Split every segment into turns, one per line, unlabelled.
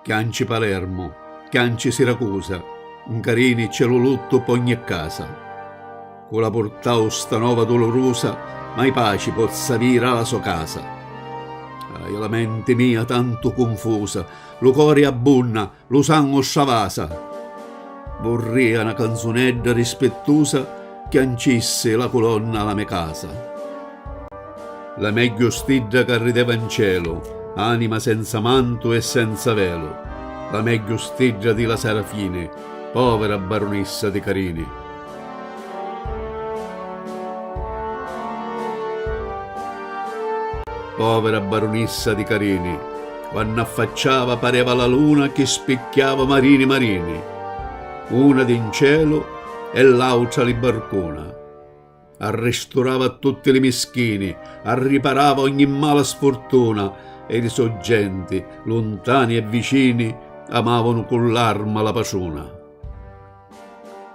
chianci Palermo, chianci Siracusa, in Carini c'è lo lutto per ogni casa. Con la portau sta nova dolorosa, mai pace pozza vira la sua casa. La mente mia tanto confusa, lo cuore abbunna, lo sangue stravasa. Vorrei una canzonetta rispettosa che ancisse la colonna alla mia casa. La meglio stidda che rideva in cielo, anima senza manto e senza velo, la meglio stidda di la Serafine, povera baronessa di Carini. Povera baronessa di Carini, quando affacciava pareva la luna che specchiava marini marini, una in cielo e l'altra li barcona. Arrestorava tutti i meschini, arriparava ogni mala sfortuna e i soggenti, lontani e vicini, amavano con l'arma la paciona.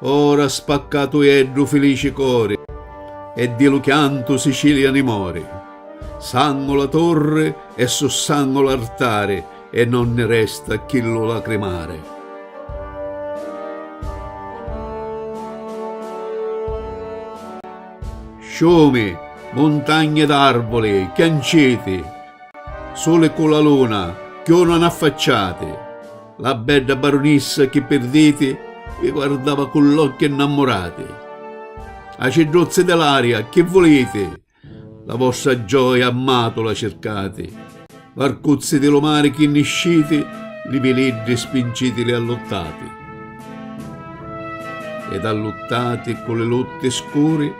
Ora spaccato eddu felici cori e di lo chianto siciliani mori. Sango la torre e sossango l'altare e non ne resta chi lo lacrimare. Fiumi, montagne d'arboli, chianceti, sole con la luna, che non affacciati. La bella baronessa che perditi vi guardava con gli occhi innamorati. A cedrozze dell'aria, che volete? La vostra gioia amato la cercate. Varcuzzi dello mare che nisciti, li velidri spinciti li allottati. Ed allottati con le lotte scure,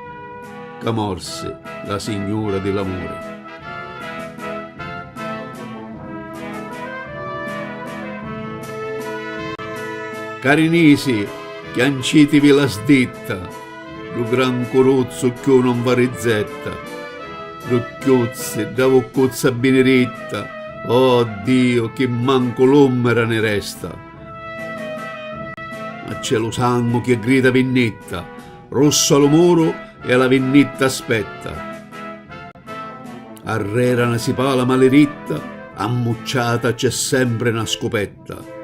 che morse la signora dell'amore. Carinisi, chiancitivi la sditta, lo gran coruzzo che non va rizzetta, l'occhiuzzi da voccuzza beneritta, oh Dio che manco l'ombra ne resta. Ma c'è lo sangue che grida vennetta, rosso al muro e la vennetta aspetta. Arrera una sipala maleritta, ammucciata c'è sempre una scopetta.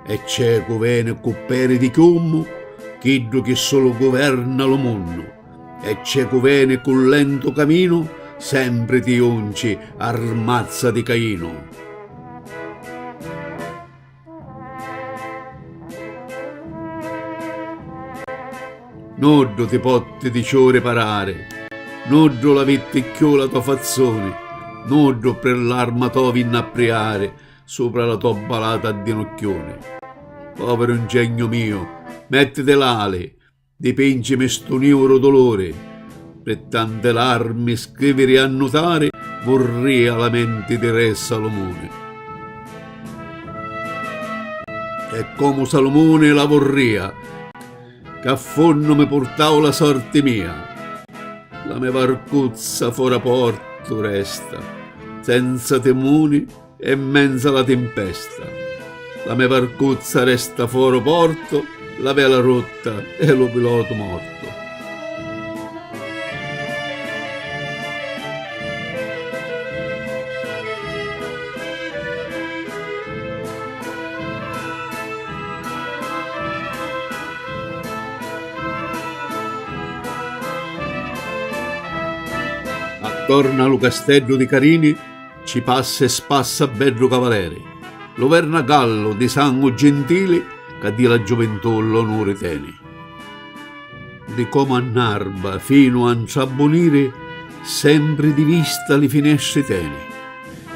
E c'è covene cupperi di chiummo, chiddo che solo governa lo mondo. E c'è covene col lento camino, sempre ti unci armazza di Caino. Noddo ti potti di ciò riparare, noddo la vitticchio la tua fazzone, noddo per l'arma tovi innapriare sopra la tua balata a dinocchione. Povero ingegno mio, mettete l'ale, dipingimi sto neuro dolore, per tante larmi scrivere e annotare vorrei alla mente di re Salomone. E come Salomone la vorria, che a fondo mi portavo la sorte mia. La mia barcuzza fora porto resta, senza temoni e menza la tempesta. La mia barcuzza resta fora porto, la vela rotta e lo pilota morto. Attorno allo castello di Carini ci passa e spassa bello cavaliere, lo verna gallo di sangue gentile che di la gioventù l'onore tiene. Di come a Narba fino a insabbonire sempre di vista le finestre tiene.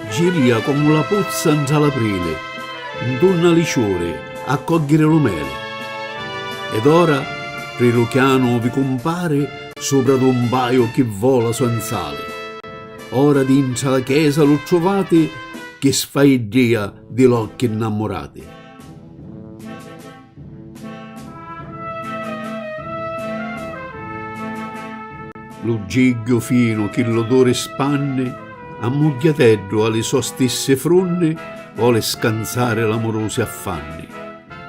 Giria come la pozza in l'aprile, intorno alle ciore a cogliere lo mele. Ed ora Priluchiano vi compare sopra d'un baio che vola senzale. Ora dentro la chiesa lo trovate che sfaiddia di l'occhi innamorati. Lo giglio fino che l'odore spanne, ammugliatello alle sue stesse fronne, vuole scansare l'amorosi affanni.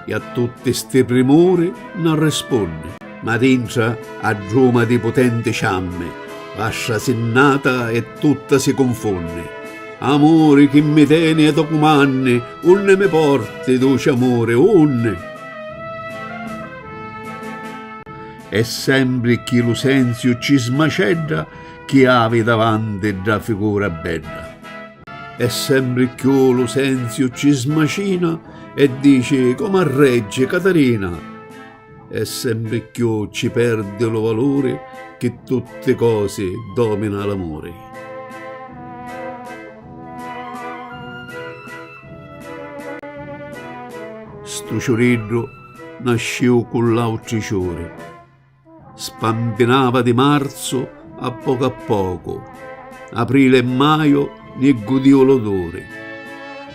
E a tutte ste premure non risponde, ma dentro a giuma di potente ciamme, lascia sennata e tutta si confonde. Amore che mi tieni e documanne, unne mi porti dolce amore, unne. E sempre chi lo senzio ci smacedda, chi ave davanti da figura bella. E sempre più lo senzio ci smacina e dice come a regge Caterina. E sempre più ci perde lo valore che tutte cose domina l'amore. Sto cioridro nasceu con l'altri ciore, spampinava di marzo a poco, aprile e maio ne godio l'odore,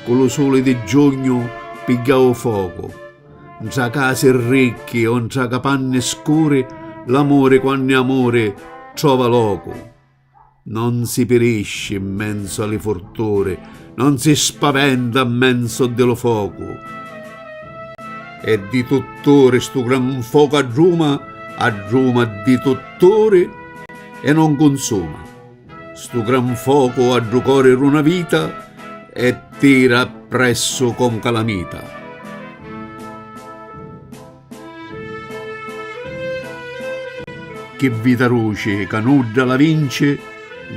con lo sole di giugno pigliavo fuoco, tra case ricche o tra capanne scure, l'amore quando amore trova loco. Non si perisce in mezzo alle fortune, non si spaventa in mezzo dello fuoco. E di tutore sto gran fuoco a Roma di tutore e non consuma. Sto gran fuoco a correre una vita e tira appresso con calamita. Che vita ruce, canudda la vince,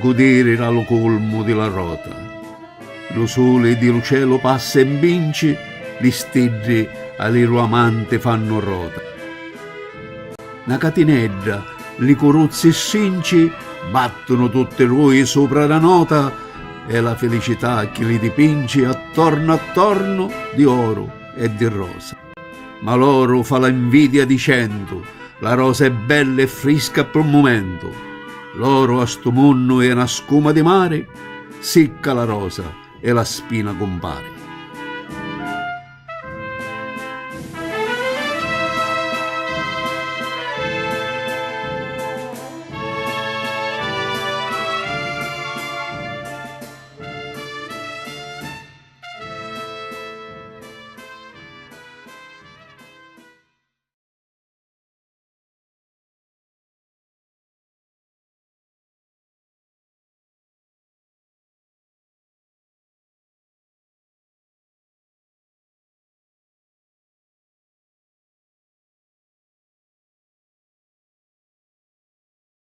godere lo colmo della rota. Lo sole di lo cielo passa e vince, li stelle alle loro amante fanno rota. Una catinedda, li coruzzi e sinci, battono tutte ruoie sopra la nota e la felicità che li dipinge attorno di oro e di rosa. Ma l'oro fa la invidia dicendo, la rosa è bella e fresca per un momento. L'oro a sto mondo è una scuma di mare, secca la rosa e la spina compare.